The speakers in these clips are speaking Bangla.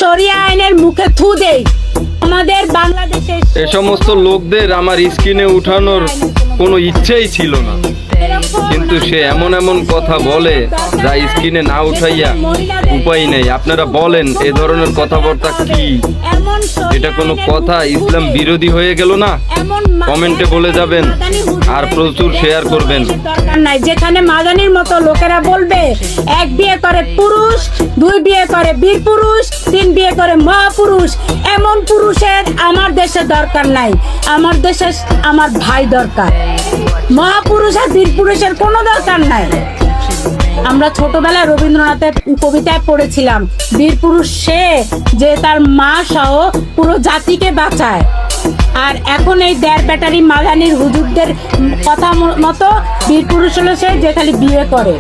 শরিয়া আইনের মুখে থু দেই। আমাদের বাংলাদেশে এ সমস্ত লোকদের আমার স্ক্রিনে উঠানোর কোনো ইচ্ছেই ছিল না, কিন্তু সে এমন এমন কথা বলে যা স্ক্রিনে না উঠাইয়া উপায় নেই। আপনারা বলেন এ ধরনের কথাবার্তা কি? এটা কোনো কথা? ইসলাম বিরোধী হয়ে গেল না? কমেন্টে বলে যাবেন আর প্রচুর শেয়ার করবেন। দরকার নাই যেখানে মাদানির মতো লোকেরা বলবে এক বিয়ে করে পুরুষ, দুই বিয়ে করে বীর পুরুষ, তিন বিয়ে করে মহাপুরুষ, এমন পুরুষের আমার দেশে দরকার নাই। আমার দেশে আমার ভাই দরকার। মহাপুরুষ আর বীর পুরুষের কোনো দরকার নাই। আমরা ছোটবেলায় রবীন্দ্রনাথের কবিতায় পড়েছিলাম, বীর পুরুষ সে যে তার মা সহ পুরো জাতিকে বাঁচায়। আর এখন এই দেড় ব্যাটারি মাদানির হুজুরদের কথা মতো বীর পুরুষ হলো সে যে খালি বিয়ে করে।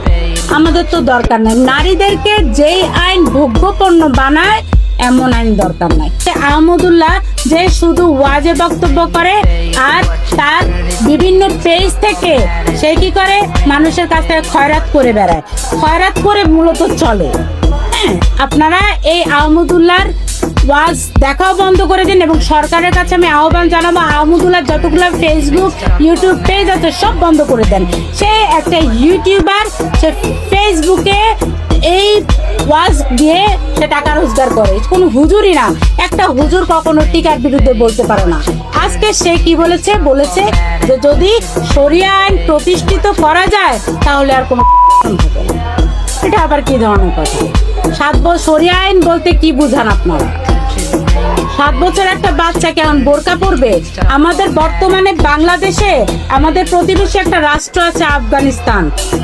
আমাদের তো দরকার নাই। নারীদেরকে যেই আইন ভোগ্যপণ্য বানায় এমন আইন দরকার নাই। আহমদুল্লাহ যে শুধু ওয়াজে বক্তব্য করে আর তার বিভিন্ন পেজ থেকে সে কি করে মানুষের কাছ থেকে খয়রাত করে বেড়ায়, খয়রাত করে মূলত চলে। আপনারা এই আহমদুল্লাহর ওয়াজ দেখাও বন্ধ করে দিন এবং সরকারের কাছে আমি আহ্বান জানাবো আহমদুল্লাহ যতগুলো ফেসবুক ইউটিউব পেজ আছে সব বন্ধ করে দেন। সে একটা ইউটিউবার, সে ফেসবুকে এই ওয়াজ দিয়ে সে টাকা রোজগার করে, কোনো হুজুরই না। একটা হুজুর কখনো টিকার বিরুদ্ধে বলতে পারে না। আজকে সে কি বলেছে? বলেছে যে যদি শরিয়া আইন প্রতিষ্ঠিত করা যায় তাহলে আর কোনো হবে না। এটা আবার কি ধরনের কথা? 7 বছর শরিয়া আইন বলতে কি বুঝান আপনারা? 7 বছর একটা বাচ্চা কেমন বোরকা পরবে? আমাদের বর্তমানে বাংলাদেশে আমাদের প্রতিবেশী একটা রাষ্ট্র আছে আফগানিস্তান,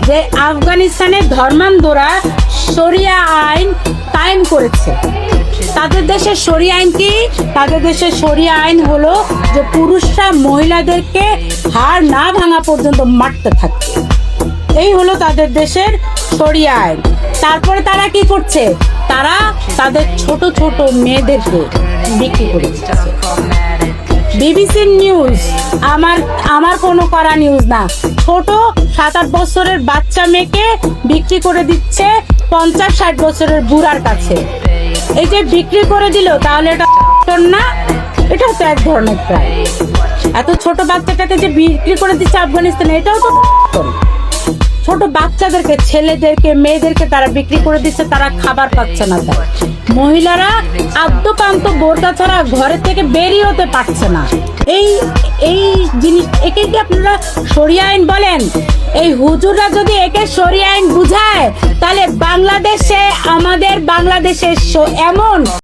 যে আফগানিস্তানের ধর্মান্ধরা শরিয়া আইন কায়েম করেছে। তাদের দেশের শরিয়া আইন কি? তাদের দেশের শরিয়া আইন হলো যে পুরুষরা মহিলাদেরকে হাড় না ভাঙা পর্যন্ত মারতে থাকবে। এই হলো তাদের দেশের শরিয়া আইন। তারপরে তারা কি করছে? তারা তাদের ছোট ছোট মেয়েদেরকে বিক্রি করে দিচ্ছে। বিবিসি নিউজ, আমার কোনো করা নিউজ না। ছোট 7-8 বছরের বাচ্চা মেয়েকে বিক্রি করে দিচ্ছে 50-60 বছরের বুড়ার কাছে। এই যে বিক্রি করে দিল, তাহলে এটা না? এটাও তো এক ধরনের ক্রাইম। এত ছোট বাচ্চাটাকে যে বিক্রি করে দিচ্ছে আফগানিস্তানে, এটাও তো ছোট বাচ্চাদেরকে, ছেলেদেরকে, মেয়েদেরকে তারা বিক্রি করে দিচ্ছে, তারা খাবার পাচ্ছে না। তাই মহিলারা আদ্যপান্ত বোরকা ছাড়া ঘরে থেকে বেরিয়ে হতে পারছে না। এই জিনিস একে কি আপনারা শরিয়া আইন বলেন? এই হুজুররা যদি একে শরিয়া আইন বুঝায় তাহলে বাংলাদেশে, আমাদের বাংলাদেশে এমন